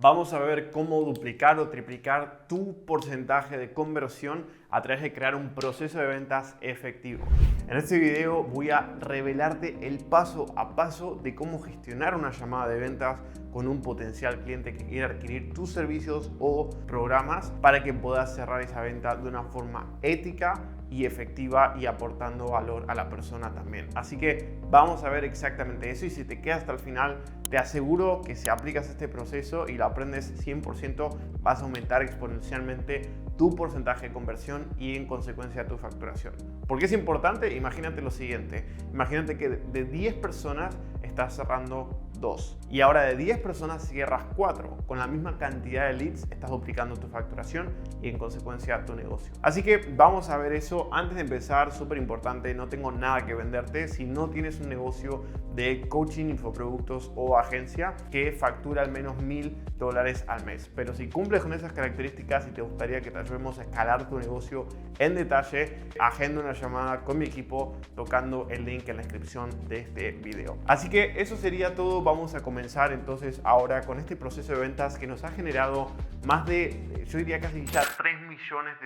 Vamos a ver cómo duplicar o triplicar tu porcentaje de conversión a través de crear un proceso de ventas efectivo. En este video voy a revelarte el paso a paso de cómo gestionar una llamada de ventas con un potencial cliente que quiera adquirir tus servicios o programas para que puedas cerrar esa venta de una forma ética y efectiva y aportando valor a la persona también. Así que vamos a ver exactamente eso, y si te quedas hasta el final, te aseguro que si aplicas este proceso y lo aprendes 100%, vas a aumentar exponencialmente tu porcentaje de conversión y en consecuencia tu facturación. ¿Por qué es importante? Imagínate lo siguiente. Imagínate que de 10 personas estás cerrando 2 y ahora de 10 personas cierras 4. Con la misma cantidad de leads estás duplicando tu facturación y en consecuencia tu negocio. Así que vamos a ver eso. Antes de empezar, súper importante, no tengo nada que venderte si no tienes un negocio de coaching, infoproductos o agencia que factura al menos $1000 al mes. Pero si cumples con esas características y te gustaría que te ayudemos a escalar tu negocio en detalle, agenda una llamada con mi equipo tocando el link en la descripción de este video. Así que eso sería todo. Vamos a comenzar entonces ahora con este proceso de ventas que nos ha generado más de, yo diría casi ya $3 millones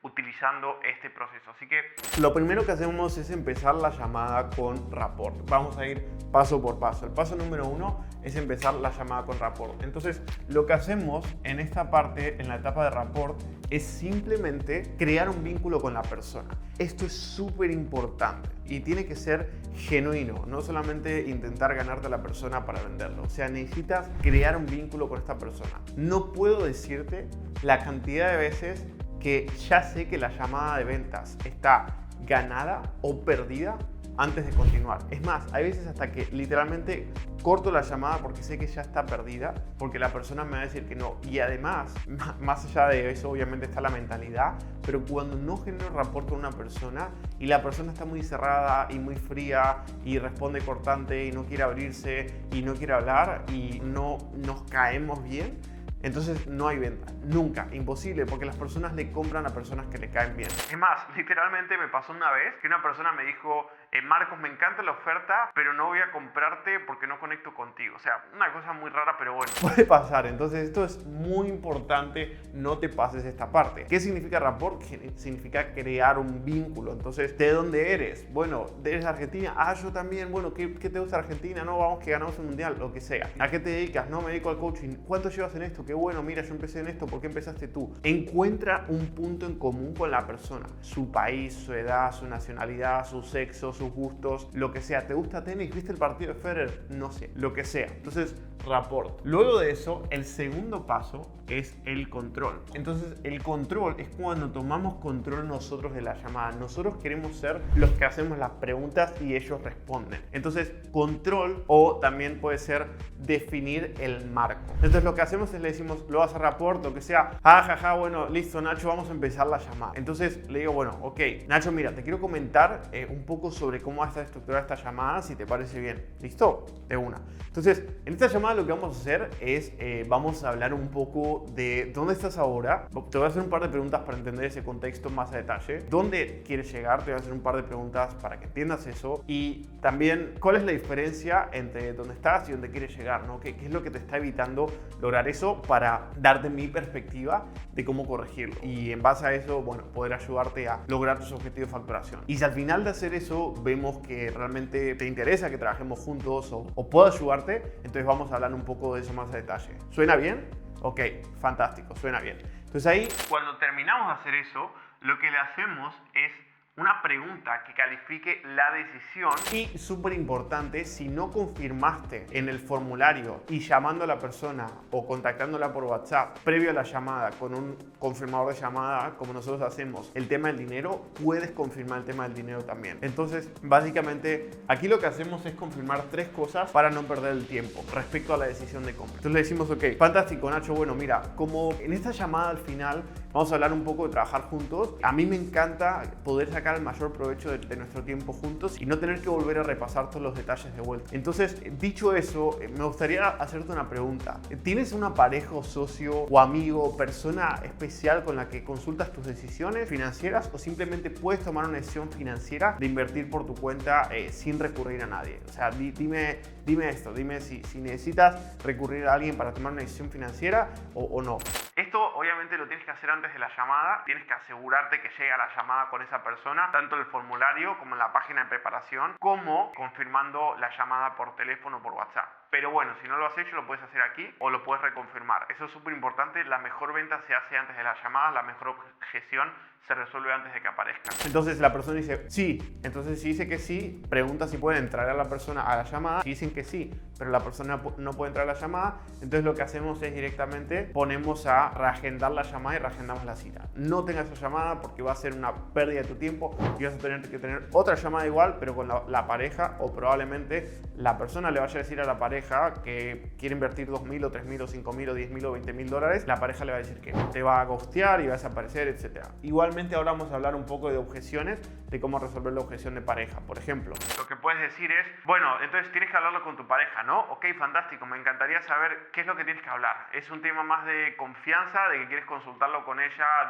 utilizando este proceso. Así que lo primero que hacemos es empezar la llamada con rapport. Vamos a ir paso por paso. El paso número 1 es empezar la llamada con rapport. Entonces, lo que hacemos en esta parte, en la etapa de rapport, es simplemente crear un vínculo con la persona. Esto es súper importante y tiene que ser genuino, no solamente intentar ganarte a la persona para venderlo. O sea, necesitas crear un vínculo con esta persona. No puedo decirte la cantidad de veces que ya sé que la llamada de ventas está ganada o perdida antes de continuar. Es más, hay veces hasta que literalmente corto la llamada porque sé que ya está perdida, porque la persona me va a decir que no. Y además, más allá de eso, obviamente está la mentalidad, pero cuando no genero rapport con una persona y la persona está muy cerrada y muy fría y responde cortante y no quiere abrirse y no quiere hablar y no nos caemos bien, entonces no hay venta, nunca, imposible, porque las personas le compran a personas que le caen bien. Es más, literalmente me pasó una vez que una persona me dijo: Marcos, me encanta la oferta, pero no voy a comprarte porque no conecto contigo. O sea, una cosa muy rara, pero bueno, puede pasar. Entonces esto es muy importante, no te pases esta parte. ¿Qué significa rapport? Significa crear un vínculo. Entonces, ¿de dónde eres? Bueno, ¿eres de Argentina? Ah, yo también. Bueno, ¿qué te gusta Argentina? No, vamos que ganamos el mundial, lo que sea. ¿A qué te dedicas? No, me dedico al coaching. ¿Cuánto llevas en esto? Qué bueno, mira, yo empecé en esto. ¿Por qué empezaste tú? Encuentra un punto en común con la persona. Su país, su edad, su nacionalidad, su sexo, sus gustos, lo que sea. ¿Te gusta tenis? ¿Viste el partido de Federer? No sé, lo que sea. Entonces, rapport. Luego de eso, el segundo paso es el control. Entonces, el control es cuando tomamos control nosotros de la llamada. Nosotros queremos ser los que hacemos las preguntas y ellos responden. Entonces, control, o también puede ser definir el marco. Entonces, lo que hacemos es le decimos, lo vas a rapport, lo que sea. Jaja, bueno, listo, Nacho, vamos a empezar la llamada. Entonces, le digo, bueno, ok, Nacho, mira, te quiero comentar un poco sobre cómo va a estar estructurada esta llamada, si te parece bien. ¿Listo? De una. Entonces, en esta llamada lo que vamos a hacer es, vamos a hablar un poco de dónde estás ahora. Te voy a hacer un par de preguntas para entender ese contexto más a detalle. ¿Dónde quieres llegar? Te voy a hacer un par de preguntas para que entiendas eso. Y también, ¿cuál es la diferencia entre dónde estás y dónde quieres llegar, ¿no? ¿Qué es lo que te está evitando lograr eso, para darte mi perspectiva de cómo corregirlo? Y en base a eso, bueno, poder ayudarte a lograr tus objetivos de facturación. Y si al final de hacer eso vemos que realmente te interesa que trabajemos juntos o puedo ayudarte, entonces vamos a hablar un poco de eso más a detalle. ¿Suena bien? Ok, fantástico, suena bien. Entonces ahí, cuando terminamos de hacer eso, lo que le hacemos es una pregunta que califique la decisión. Y súper importante, si no confirmaste en el formulario y llamando a la persona o contactándola por WhatsApp previo a la llamada con un confirmador de llamada, como nosotros hacemos, el tema del dinero, puedes confirmar el tema del dinero también. Entonces, básicamente, aquí lo que hacemos es confirmar 3 cosas para no perder el tiempo respecto a la decisión de compra. Entonces le decimos, ok, fantástico, Nacho, bueno, mira, como en esta llamada al final vamos a hablar un poco de trabajar juntos. A mí me encanta poder sacar el mayor provecho de nuestro tiempo juntos y no tener que volver a repasar todos los detalles de vuelta. Entonces, dicho eso, me gustaría hacerte una pregunta. ¿Tienes una pareja o socio o amigo, persona especial con la que consultas tus decisiones financieras o simplemente puedes tomar una decisión financiera de invertir por tu cuenta sin recurrir a nadie? O sea, dime esto, dime si necesitas recurrir a alguien para tomar una decisión financiera o no. Esto obviamente lo tienes que hacer antes de la llamada, tienes que asegurarte que llega la llamada con esa persona, tanto en el formulario como en la página de preparación, como confirmando la llamada por teléfono o por WhatsApp. Pero bueno, si no lo has hecho, lo puedes hacer aquí o lo puedes reconfirmar. Eso es súper importante, la mejor venta se hace antes de la llamada, la mejor objeción se resuelve antes de que aparezca. Entonces la persona dice sí, entonces si dice que sí, pregunta si puede entrar a la persona a la llamada. Si dicen que sí, pero la persona no puede entrar a la llamada, entonces lo que hacemos es directamente ponemos a reagendar la llamada y reagendamos la cita. No tengas esa llamada porque va a ser una pérdida de tu tiempo y vas a tener que tener otra llamada igual, pero con la pareja, o probablemente la persona le vaya a decir a la pareja que quiere invertir 2.000 o 3.000 o 5.000 o 10.000 o 20.000 dólares. La pareja le va a decir que no, te va a ghostear y va a desaparecer, etc. Igualmente ahora vamos a hablar un poco de objeciones, de cómo resolver la objeción de pareja. Por ejemplo, lo que puedes decir es, bueno, entonces tienes que hablarlo con tu pareja, ¿no? Ok, fantástico, me encantaría saber qué es lo que tienes que hablar. Es un tema más de confianza, de que quieres consultarlo con ella,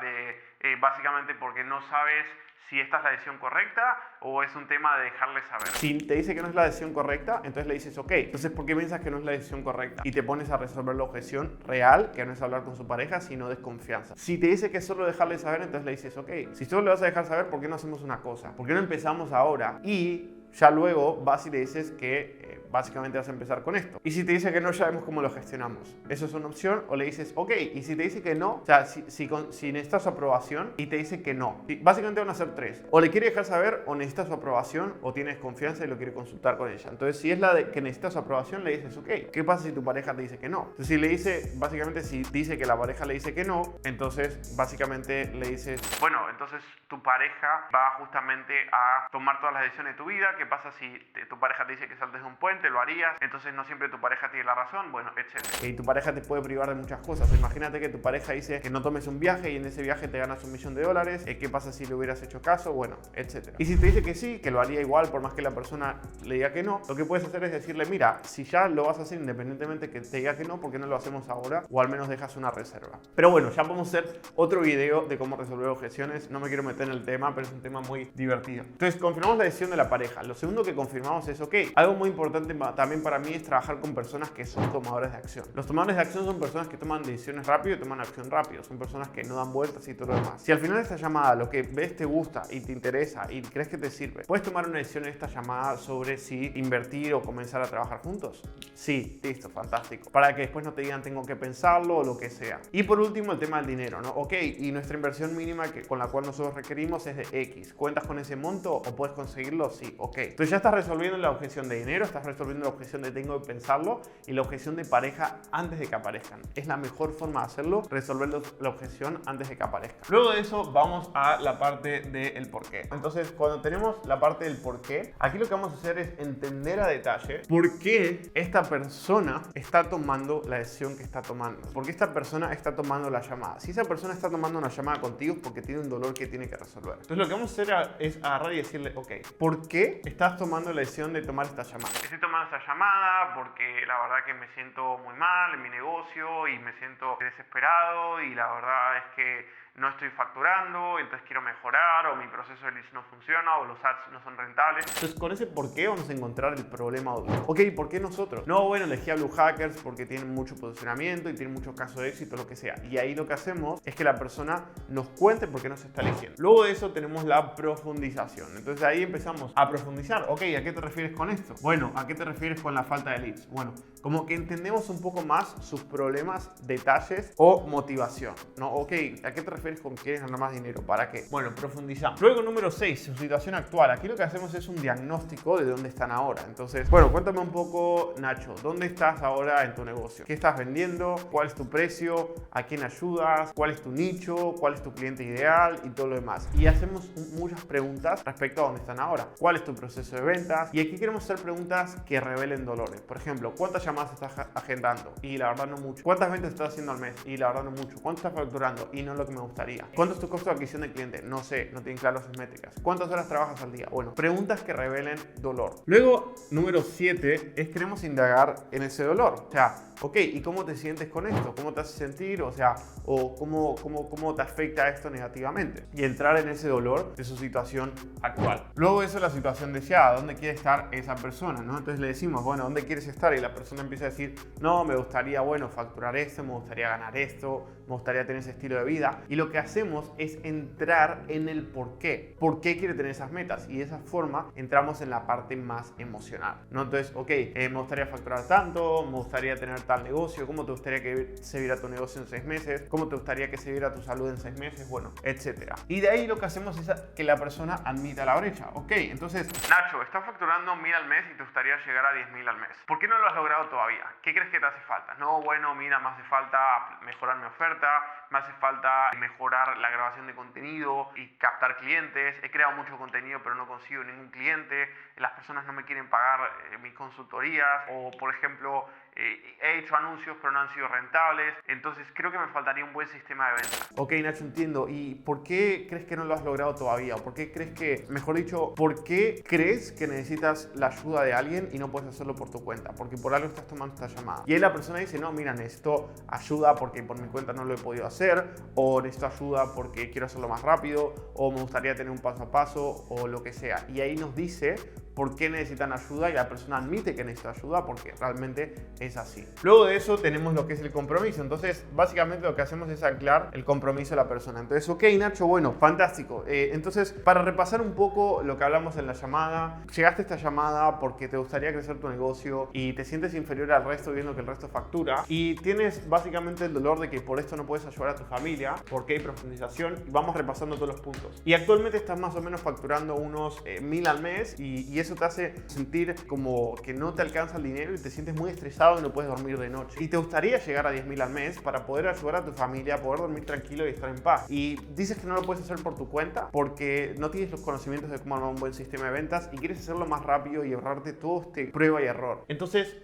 básicamente porque no sabes si esta es la decisión correcta o es un tema de dejarle saber. Si te dice que no es la decisión correcta, entonces le dices ok. Entonces, ¿por qué piensas que no es la decisión correcta? Y te pones a resolver la objeción real, que no es hablar con su pareja, sino desconfianza. Si te dice que es solo dejarle saber, entonces le dices ok. Si solo le vas a dejar saber, ¿por qué no hacemos una cosa? ¿Por qué no empezamos ahora? Y ya luego vas y le dices que básicamente vas a empezar con esto. Y si te dice que no, ya vemos cómo lo gestionamos. Eso es una opción. O le dices, ok. Y si te dice que no, o sea, si necesitas su aprobación y te dice que no. Básicamente van a ser tres. O le quiere dejar saber, o necesitas su aprobación, o tienes confianza y lo quiere consultar con ella. Entonces, si es la de que necesitas su aprobación, le dices, ok. ¿Qué pasa si tu pareja te dice que no? Entonces, si le dice, básicamente, si dice que la pareja le dice que no, entonces, básicamente, le dices, bueno, entonces tu pareja va justamente a tomar todas las decisiones de tu vida. ¿Qué pasa si tu pareja te dice que saltes de un puente? Lo harías. Entonces no siempre tu pareja tiene la razón, bueno, etc. Y tu pareja te puede privar de muchas cosas. Imagínate que tu pareja dice que no tomes un viaje y en ese viaje te ganas $1.000.000. ¿Qué pasa si le hubieras hecho caso? Bueno, etc. Y si te dice que sí, que lo haría igual por más que la persona le diga que no, lo que puedes hacer es decirle, mira, si ya lo vas a hacer independientemente que te diga que no, ¿por qué no lo hacemos ahora? O al menos dejas una reserva. Pero bueno, ya podemos hacer otro video de cómo resolver objeciones. No me quiero meter en el tema, pero es un tema muy divertido. Entonces, confirmamos la decisión de la pareja. Lo segundo que confirmamos es, ok, algo muy importante también para mí es trabajar con personas que son tomadores de acción. Los tomadores de acción son personas que toman decisiones rápido y toman acción rápido. Son personas que no dan vueltas y todo lo demás. Si al final de esta llamada lo que ves te gusta y te interesa y crees que te sirve, ¿puedes tomar una decisión en esta llamada sobre si invertir o comenzar a trabajar juntos? Sí, listo, fantástico. Para que después no te digan tengo que pensarlo o lo que sea. Y por último, el tema del dinero, ¿no? Ok, y nuestra inversión mínima con la cual nosotros requerimos es de X. ¿Cuentas con ese monto o puedes conseguirlo? Sí, ok. Entonces ya estás resolviendo la objeción de dinero, estás resolviendo la objeción de tengo que pensarlo y la objeción de pareja antes de que aparezcan. Es la mejor forma de hacerlo, resolver la objeción antes de que aparezca. Luego de eso vamos a la parte del por qué. Entonces, cuando tenemos la parte del por qué, aquí lo que vamos a hacer es entender a detalle por qué esta persona está tomando la decisión que está tomando. ¿Por qué esta persona está tomando la llamada? Si esa persona está tomando una llamada contigo es porque tiene un dolor que tiene que resolver. Entonces, lo que vamos a hacer es agarrar y decirle, ok, ¿por qué estás tomando la decisión de tomar esta llamada? Estoy tomando esta llamada porque la verdad que me siento muy mal en mi negocio y me siento desesperado y la verdad es que no estoy facturando, entonces quiero mejorar, o mi proceso de leads no funciona, o los ads no son rentables. Entonces, con ese por qué vamos a encontrar el problema obvio. Ok, ¿por qué nosotros? No, bueno, elegí a Blue Hackers porque tienen mucho posicionamiento y tienen muchos casos de éxito, lo que sea. Y ahí lo que hacemos es que la persona nos cuente por qué nos está eligiendo. Luego de eso tenemos la profundización. Entonces ahí empezamos a profundizar. Ok, ¿a qué te refieres con esto? Bueno, ¿a qué te refieres con la falta de leads? Bueno, como que entendemos un poco más sus problemas, detalles o motivación, ¿no? Ok, ¿a qué te refieres con quieres ganar más dinero? ¿Para qué? Bueno, profundizamos. Luego, número 6, su situación actual. Aquí lo que hacemos es un diagnóstico de dónde están ahora. Entonces, bueno, cuéntame un poco, Nacho, ¿dónde estás ahora en tu negocio? ¿Qué estás vendiendo? ¿Cuál es tu precio? ¿A quién ayudas? ¿Cuál es tu nicho? ¿Cuál es tu cliente ideal? Y todo lo demás. Y hacemos muchas preguntas respecto a dónde están ahora. ¿Cuál es tu proceso de ventas? Y aquí queremos hacer preguntas que revelen dolores. Por ejemplo, ¿cuántas llamadas estás agendando? Y la verdad no mucho. ¿Cuántas ventas estás haciendo al mes? Y la verdad no mucho. ¿Cuánto estás facturando? Y no es lo que me gustaría. ¿Cuánto es tu costo de adquisición de cliente? No sé, no tienen claras sus métricas. ¿Cuántas horas trabajas al día? Bueno, preguntas que revelen dolor. Luego, número 7, es queremos indagar en ese dolor. O sea, ok, ¿y cómo te sientes con esto? ¿Cómo te hace sentir? O sea, o cómo te afecta esto negativamente. Y entrar en ese dolor de su situación actual. Luego eso, la situación deseada. ¿Dónde quiere estar esa persona? ¿No? Entonces le decimos, bueno, ¿dónde quieres estar? Y la persona empieza a decir, no, me gustaría, bueno, facturar esto, me gustaría ganar esto, me gustaría tener ese estilo de vida. Y lo que hacemos es entrar en el por qué. ¿Por qué quiere tener esas metas? Y de esa forma entramos en la parte más emocional, ¿no? Entonces, ok, me gustaría facturar tanto, me gustaría tener tal negocio, ¿cómo te gustaría que se viera tu negocio en 6 meses? ¿Cómo te gustaría que se viera tu salud en 6 meses? Bueno, etcétera. Y de ahí lo que hacemos es que la persona admita la brecha. Ok, entonces, Nacho, estás facturando 1000 al mes y te gustaría llegar a 10.000 al mes. ¿Por qué no lo has logrado todavía? ¿Qué crees que te hace falta? No, bueno, mira, me hace falta mejorar mi oferta, me hace falta mejorar la grabación de contenido y captar clientes. He creado mucho contenido pero no consigo ningún cliente. Las personas no me quieren pagar mis consultorías. O, por ejemplo, he hecho anuncios pero no han sido rentables. Entonces creo que me faltaría un buen sistema de ventas. Ok, Nacho, entiendo. ¿Y por qué crees que no lo has logrado todavía? ¿O por qué crees que, mejor dicho, por qué crees que necesitas la ayuda de alguien y no puedes hacerlo por tu cuenta? Porque por algo estás tomando esta llamada. Y ahí la persona dice, no, mira, necesito ayuda porque por mi cuenta no lo he podido hacer, o necesito ayuda porque quiero hacerlo más rápido, o me gustaría tener un paso a paso, o lo que sea. Y ahí nos dice por qué necesitan ayuda y la persona admite que necesita ayuda porque realmente es así. Luego de eso tenemos lo que es el compromiso. Entonces, básicamente lo que hacemos es anclar el compromiso de la persona. Entonces, ok, Nacho, bueno, fantástico. Entonces, para repasar un poco lo que hablamos en la llamada, llegaste a esta llamada porque te gustaría crecer tu negocio y te sientes inferior al resto viendo que el resto factura y tienes básicamente el dolor de que por esto no puedes ayudar a tu familia porque hay profundización y vamos repasando todos los puntos. Y actualmente estás más o menos facturando unos 1000 al mes y eso te hace sentir como que no te alcanza el dinero y te sientes muy estresado y no puedes dormir de noche. Y te gustaría llegar a 10.000 al mes para poder ayudar a tu familia, poder dormir tranquilo y estar en paz. Y dices que no lo puedes hacer por tu cuenta porque no tienes los conocimientos de cómo armar un buen sistema de ventas y quieres hacerlo más rápido y ahorrarte todo este prueba y error. Entonces,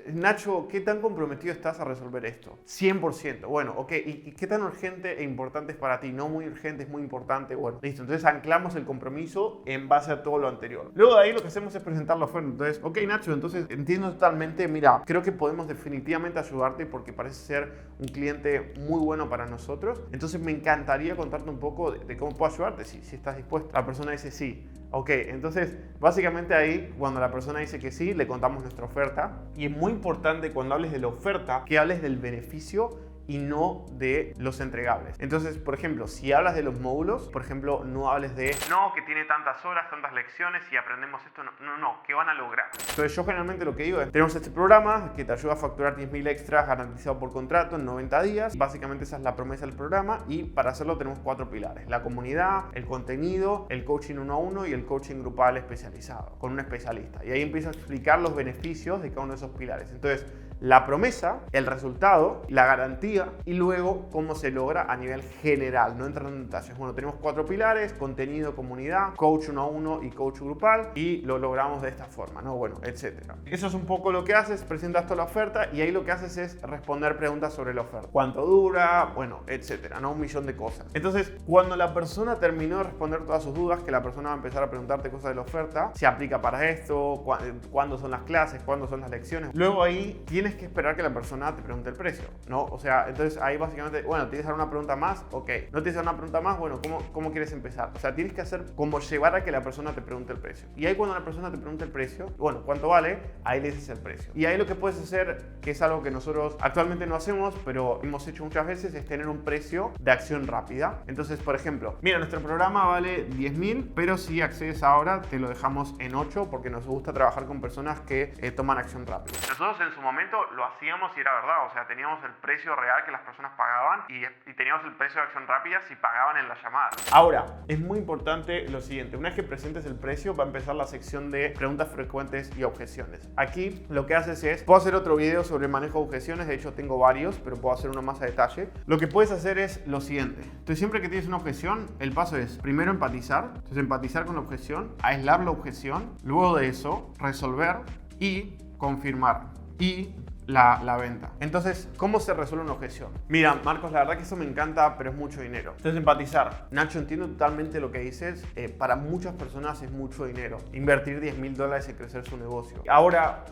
Nacho, ¿qué tan comprometido estás a resolver esto? 100%. Bueno, ok. ¿Y qué tan urgente e importante es para ti? No muy urgente, es muy importante. Bueno, listo. Entonces anclamos el compromiso en base a todo lo anterior. Luego de ahí lo que hacemos es presentar la oferta. Entonces, ok, Nacho, entonces entiendo totalmente. Mira, creo que podemos definitivamente ayudarte porque parece ser un cliente muy bueno para nosotros. Entonces me encantaría contarte un poco de cómo puedo ayudarte si estás dispuesto. La persona dice sí. Ok, entonces básicamente ahí cuando la persona dice que sí, le contamos nuestra oferta y es muy importante cuando hables de la oferta que hables del beneficio y no de los entregables. Entonces, por ejemplo, si hablas de los módulos, por ejemplo, no hables de no, que tiene tantas horas, tantas lecciones y aprendemos esto, no, ¿qué van a lograr? Entonces yo generalmente lo que digo es, tenemos este programa que te ayuda a facturar 10.000 extras garantizado por contrato en 90 días. Básicamente esa es la promesa del programa y para hacerlo tenemos 4 pilares: la comunidad, el contenido, el coaching 1 a 1 y el coaching grupal especializado con un especialista. Y ahí empiezo a explicar los beneficios de cada uno de esos pilares. Entonces, la promesa, el resultado, la garantía y luego cómo se logra a nivel general, no entrando en detalles. Bueno, tenemos 4 pilares: contenido, comunidad, coach 1 a 1 y coach grupal, y lo logramos de esta forma, ¿no? Bueno, etcétera. Eso es un poco lo que haces, presentas toda la oferta y ahí lo que haces es responder preguntas sobre la oferta. ¿Cuánto dura? Bueno, etcétera, ¿no? Un millón de cosas. Entonces, cuando la persona terminó de responder todas sus dudas, que la persona va a empezar a preguntarte cosas de la oferta, se aplica para esto, cuándo son las clases, cuándo son las lecciones. Luego ahí tienes que esperar que la persona te pregunte el precio, ¿no? O sea, entonces ahí básicamente, bueno, ¿tienes alguna pregunta más? Ok. ¿No tienes alguna pregunta más? Bueno, ¿cómo quieres empezar? O sea, tienes que hacer como llevar a que la persona te pregunte el precio. Y ahí cuando la persona te pregunte el precio, bueno, ¿cuánto vale? Ahí le dices el precio. Y ahí lo que puedes hacer, que es algo que nosotros actualmente no hacemos, pero hemos hecho muchas veces, es tener un precio de acción rápida. Entonces, por ejemplo, mira, nuestro programa vale 10.000, pero si accedes ahora, te lo dejamos en 8 porque nos gusta trabajar con personas que toman acción rápida. Nosotros en su momento lo hacíamos y era verdad, o sea, teníamos el precio real que las personas pagaban y teníamos el precio de acción rápida si pagaban en la llamada. Ahora, es muy importante lo siguiente: una vez que presentes el precio, va a empezar la sección de preguntas frecuentes y objeciones. Aquí lo que haces es, puedo hacer otro video sobre manejo de objeciones, de hecho tengo varios, pero puedo hacer uno más a detalle. Lo que puedes hacer es lo siguiente: entonces siempre que tienes una objeción, el paso es primero empatizar, entonces empatizar con la objeción, aislar la objeción, luego de eso resolver y confirmar y la venta. Entonces, ¿cómo se resuelve una objeción? Mira, Marcos, la verdad que eso me encanta, pero es mucho dinero. Entonces, empatizar. Nacho, entiendo totalmente lo que dices. Para muchas personas es mucho dinero. Invertir $10.000 en crecer su negocio. Ahora,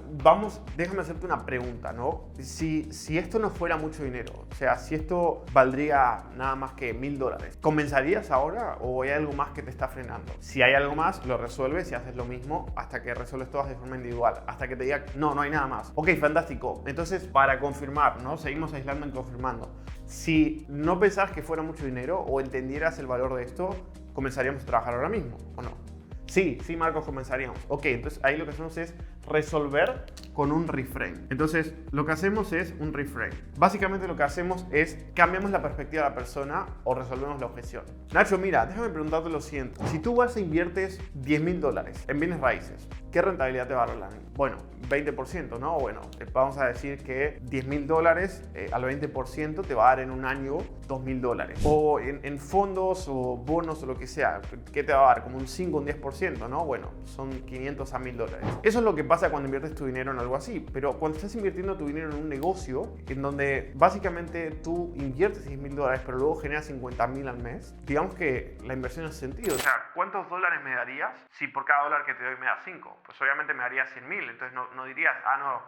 déjame hacerte una pregunta, ¿no? Si esto no fuera mucho dinero, o sea, si esto valdría nada más que $1.000, ¿comenzarías ahora o hay algo más que te está frenando? Si hay algo más, lo resuelves y haces lo mismo hasta que resuelves todas de forma individual. Hasta que te diga, no hay nada más. Ok, fantástico. Entonces, para confirmar, ¿no? Seguimos aislando y confirmando. Si no pensás que fuera mucho dinero o entendieras el valor de esto, comenzaríamos a trabajar ahora mismo, ¿o no? Sí, Marcos, comenzaríamos. Ok, entonces ahí lo que hacemos es resolver con un reframe. Entonces, lo que hacemos es un reframe. Básicamente lo que hacemos es cambiamos la perspectiva de la persona o resolvemos la objeción. Nacho, mira, déjame preguntarte lo siguiente. Si tú vas e inviertes $10.000 en bienes raíces, ¿qué rentabilidad te va a dar? Bueno, 20%, ¿no? Bueno, vamos a decir que $10.000 al 20% te va a dar en un año $2.000. O en fondos o bonos o lo que sea, ¿qué te va a dar? Como un 5 o un 10%, ¿no? Bueno, son $500 a $1.000. Eso es lo que pasa cuando inviertes tu dinero en algo así. Pero cuando estás invirtiendo tu dinero en un negocio en donde básicamente tú inviertes $10.000 pero luego generas 50.000 al mes, digamos que la inversión hace sentido. O sea, ¿cuántos dólares me darías si por cada dólar que te doy me das 5? Pues obviamente me darías 100.000. Entonces no dirías,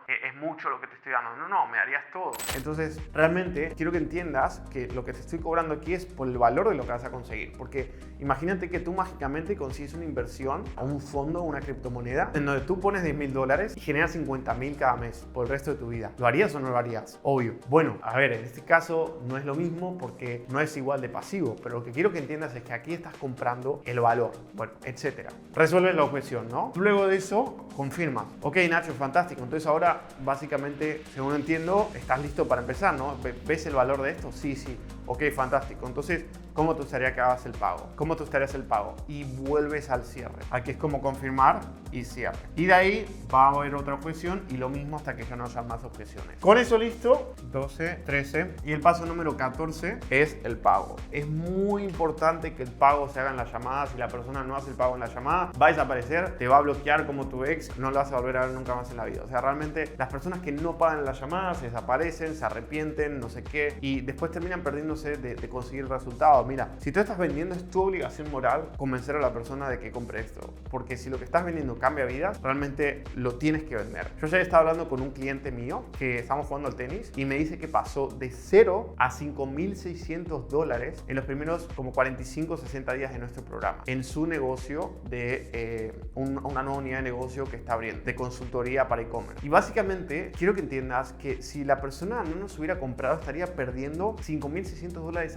es mucho lo que te estoy dando. No, me darías todo. Entonces, realmente quiero que entiendas que lo que te estoy cobrando aquí es por el valor de lo que vas a conseguir. Porque imagínate que tú mágicamente consigues una inversión a un fondo, una criptomoneda, en donde tú pones $10.000 y generas 50.000 cada mes por el resto de tu vida. ¿Lo harías o no lo harías? Obvio. Bueno, a ver, en este caso no es lo mismo porque no es igual de pasivo, pero lo que quiero que entiendas es que aquí estás comprando el valor, bueno, etcétera. Resuelves la objeción, ¿no? Luego de eso, confirmas. Ok, Nacho, fantástico. Entonces ahora, básicamente, según entiendo, estás listo para empezar, ¿no? ¿Ves el valor de esto? Sí. Ok, fantástico. Entonces, ¿cómo te gustaría que hagas el pago? ¿Cómo te gustaría hacer el pago? Y vuelves al cierre. Aquí es como confirmar y cierre. Y de ahí va a haber otra objeción y lo mismo hasta que ya no haya más objeciones. Con eso listo, 12, 13. Y el paso número 14 es el pago. Es muy importante que el pago se haga en la llamada. Si la persona no hace el pago en la llamada, va a desaparecer, te va a bloquear como tu ex, no lo vas a volver a ver nunca más en la vida. O sea, realmente las personas que no pagan en la llamada se desaparecen, se arrepienten, no sé qué, y después terminan perdiéndose de conseguir el resultado. Mira, si tú estás vendiendo, es tu obligación moral convencer a la persona de que compre esto, porque si lo que estás vendiendo cambia vidas, realmente lo tienes que vender. Yo ya estaba hablando con un cliente mío que estamos jugando al tenis y me dice que pasó de 0 a $5.600 en los primeros como 45 o 60 días de nuestro programa en su negocio de una nueva unidad de negocio que está abriendo de consultoría para e-commerce. Y básicamente quiero que entiendas que si la persona no nos hubiera comprado, estaría perdiendo $5.600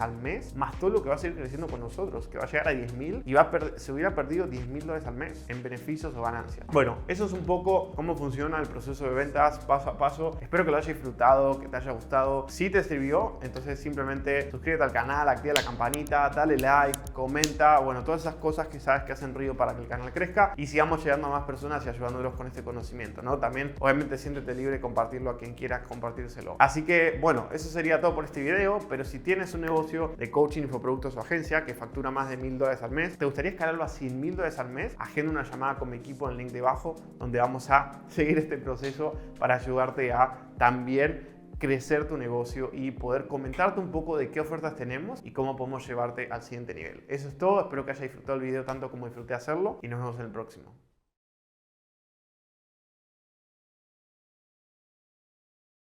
al mes, más todo lo que va a seguir creciendo con nosotros, que va a llegar a 10.000 y se hubiera perdido $10.000 al mes en beneficios o ganancias. Bueno, eso es un poco cómo funciona el proceso de ventas paso a paso. Espero que lo hayas disfrutado, que te haya gustado. Si te sirvió, entonces simplemente suscríbete al canal, activa la campanita, dale like, comenta, bueno, todas esas cosas que sabes que hacen ruido para que el canal crezca y sigamos llegando a más personas y ayudándolos con este conocimiento, ¿no? También, obviamente, siéntete libre de compartirlo a quien quieras compartírselo. Así que, bueno, eso sería todo por este video, pero si tienes un negocio de coaching, infoproductos o agencia que factura más de $1.000 al mes, ¿te gustaría escalarlo a $100.000 al mes? Agenda una llamada con mi equipo en el link debajo, donde vamos a seguir este proceso para ayudarte a también crecer tu negocio y poder comentarte un poco de qué ofertas tenemos y cómo podemos llevarte al siguiente nivel. Eso es todo, espero que hayas disfrutado el video tanto como disfruté hacerlo y nos vemos en el próximo.